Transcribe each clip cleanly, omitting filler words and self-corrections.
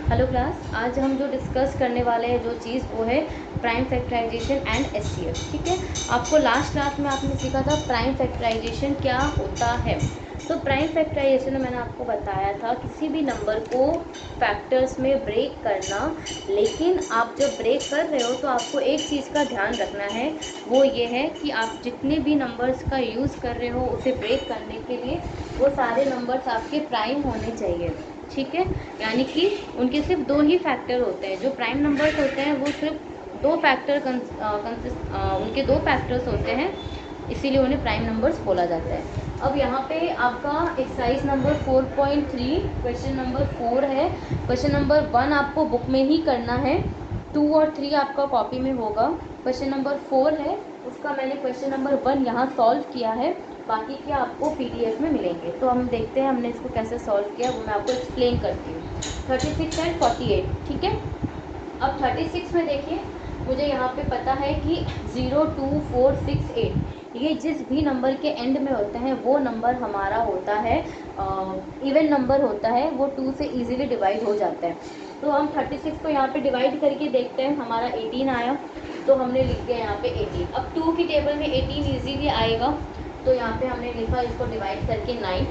Hello class, आज हम जो डिस्कस करने वाले हैं जो चीज़ वो है प्राइम फैक्टराइजेशन एंड एचसीएफ। ठीक है, आपको लास्ट क्लास में आपने सीखा था प्राइम फैक्टराइजेशन क्या होता है। तो प्राइम फैक्टराइजेशन में मैंने आपको बताया था किसी भी नंबर को फैक्टर्स में ब्रेक करना। लेकिन आप जब ब्रेक कर रहे हो तो आपको एक चीज़ का ध्यान रखना है, वो ये है कि आप जितने भी नंबर्स का यूज़ कर रहे हो उसे ब्रेक करने के लिए वो सारे नंबर्स आपके प्राइम होने चाहिए। ठीक है, यानी कि उनके सिर्फ दो ही फैक्टर होते हैं। जो प्राइम नंबर्स होते हैं वो सिर्फ दो फैक्टर उनके दो फैक्टर्स होते हैं, इसीलिए उन्हें प्राइम नंबर्स बोला जाता है। अब यहाँ पे आपका एक्सरसाइज नंबर 4.3 क्वेश्चन नंबर 4 है। क्वेश्चन नंबर 1 आपको बुक में ही करना है, 2 और 3 आपका कॉपी में होगा। क्वेश्चन नंबर 4 है, उसका मैंने क्वेश्चन नंबर 1 यहाँ सॉल्व किया है, बाकी के आपको पीडीएफ में मिलेंगे। तो हम देखते हैं हमने इसको कैसे सॉल्व किया, वो मैं आपको एक्सप्लेन करती हूँ। 36 एंड 48, ठीक है। अब 36 में देखिए, मुझे यहाँ पे पता है कि 0, 2, 4, 6, 8 ये जिस भी नंबर के एंड में होते हैं वो नंबर हमारा होता है इवन नंबर होता है, वो 2 से इजीली डिवाइड हो जाता है। तो हम 36 को यहाँ पे डिवाइड करके देखते हैं, हमारा 18 आया, तो हमने लिख दिया यहाँ पे 18। अब 2 की टेबल में 18 इजीली आएगा, तो यहाँ पे हमने लिखा इसको डिवाइड करके 9।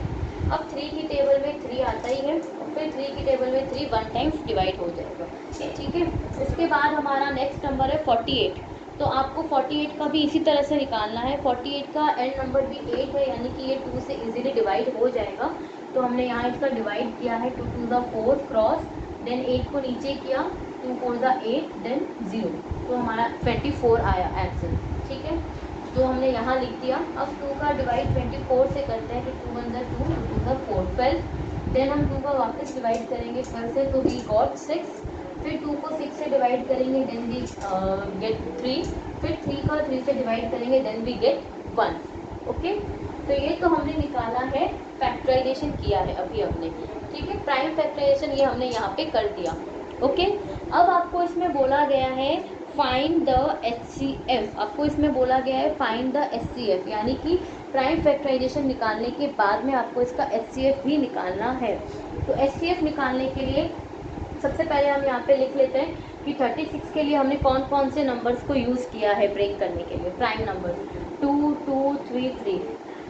अब 3 की टेबल में 3 आता ही है, और फिर 3 की टेबल में 3 1 टाइम्स डिवाइड हो जाएगा। ठीक है, उसके बाद हमारा नेक्स्ट नंबर है 48। तो आपको 48 का भी इसी तरह से निकालना है। 48 का एंड नंबर भी 8 है, यानी कि ये 2 से इजीली डिवाइड हो जाएगा। तो हमने यहाँ इसका डिवाइड किया है, 2 2 4 क्रॉस, देन 8 को नीचे किया, 2 4 8, देन 0, तो हमारा 24 आया आंसर। ठीक है, तो हमने यहाँ लिख दिया। अब 2 का डिवाइड 24 से करते हैं, कि 2 1 2, 2 4 12, देन हम 2 का वापस डिवाइड करेंगे 12 से, तो वी गॉट 6। फिर 2 को 6 से डिवाइड करेंगे, देन वी गेट 3। फिर 3 का 3 से डिवाइड करेंगे, देन वी गेट 1। ओके, तो ये तो हमने निकाला है, फैक्टराइजेशन किया है अभी हमने। ठीक है, प्राइम फैक्टराइजेशन ये हमने यहाँ पे कर दिया। ओके, अब आपको इसमें बोला गया है फाइंड द HCF। आपको इसमें बोला गया है फाइंड द HCF, यानी कि प्राइम फैक्टराइजेशन निकालने के बाद में आपको इसका HCF भी निकालना है। तो HCF निकालने के लिए सबसे पहले हम यहाँ पे लिख लेते हैं कि 36 के लिए हमने कौन कौन से नंबर्स को यूज़ किया है ब्रेक करने के लिए, प्राइम नंबर्स 2 2 3 3।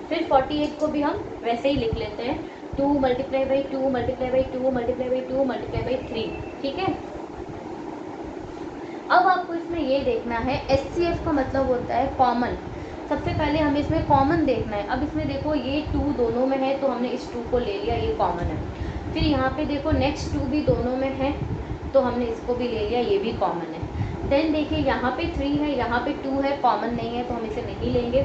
फिर 48 को भी हम वैसे ही लिख लेते हैं, 2 multiply by 2 multiply by 2 multiply by 2 multiply by 3। ठीक है, अब आपको इसमें ये देखना है, HCF का मतलब होता है कॉमन। सबसे पहले हमें इसमें कॉमन देखना है। अब इसमें देखो ये 2 दोनों में है, तो हमने इस 2 को ले लिया, ये कॉमन है। फिर यहाँ पे देखो नेक्स्ट 2 भी दोनों में है, तो हमने इसको भी ले लिया, ये भी कॉमन है। देन देखिए यहाँ पे 3 है, यहाँ पे 2 है, कॉमन नहीं है, तो हम इसे नहीं लेंगे।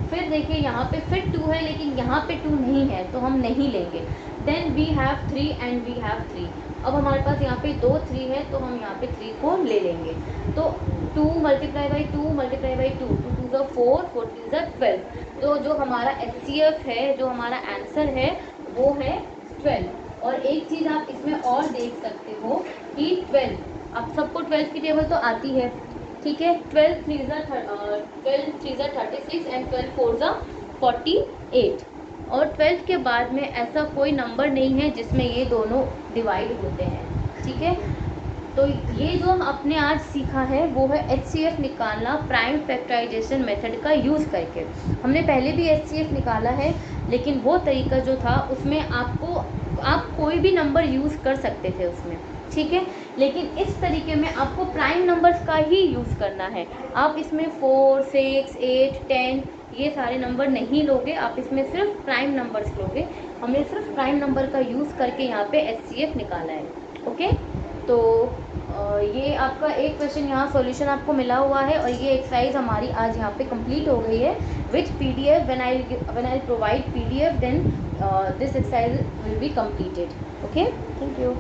फिर देखिए यहाँ पे फिर 2 है, लेकिन यहाँ पे 2 नहीं है, तो हम नहीं लेंगे। Then we have 3 and we have 3। अब हमारे पास यहाँ पे 2 3 है, तो हम यहाँ पे 3 को ले लेंगे। तो 2 मल्टीप्लाई बाई 2 मल्टीप्लाई बाई 2, 2 2 ज़ा 4, 4 3 ज़ा 12। तो जो हमारा HCF है, जो हमारा आंसर है, वो है 12। और एक चीज़ आप इसमें और देख सकते हो कि 12, अब सबको 12 की टेबल तो आती है। ठीक है, 12 3 ज़ा 36 एंड 12 4 ज़ा 48। और 12 के बाद में ऐसा कोई नंबर नहीं है जिसमें ये दोनों डिवाइड होते हैं। ठीक है, तो ये जो हम आपने आज सीखा है वो है HCF निकालना प्राइम फैक्टराइजेशन मेथड का यूज़ करके। हमने पहले भी HCF निकाला है, लेकिन वो तरीका जो था उसमें आप कोई भी नंबर यूज़ कर सकते थे उसमें। ठीक है, लेकिन इस तरीके में आपको प्राइम नंबर्स का ही यूज़ करना है। आप इसमें 4 6 8 10 ये सारे नंबर नहीं लोगे, आप इसमें सिर्फ प्राइम नंबर्स लोगे। हमने सिर्फ प्राइम नंबर का यूज़ करके यहाँ पे HCF निकाला है। ओके, तो ये आपका एक क्वेश्चन यहाँ सॉल्यूशन आपको मिला हुआ है, और ये एक्सरसाइज हमारी आज यहाँ पे कंप्लीट हो गई है with PDF। When I provide PDF, then this exercise will be completed. Okay, thank you.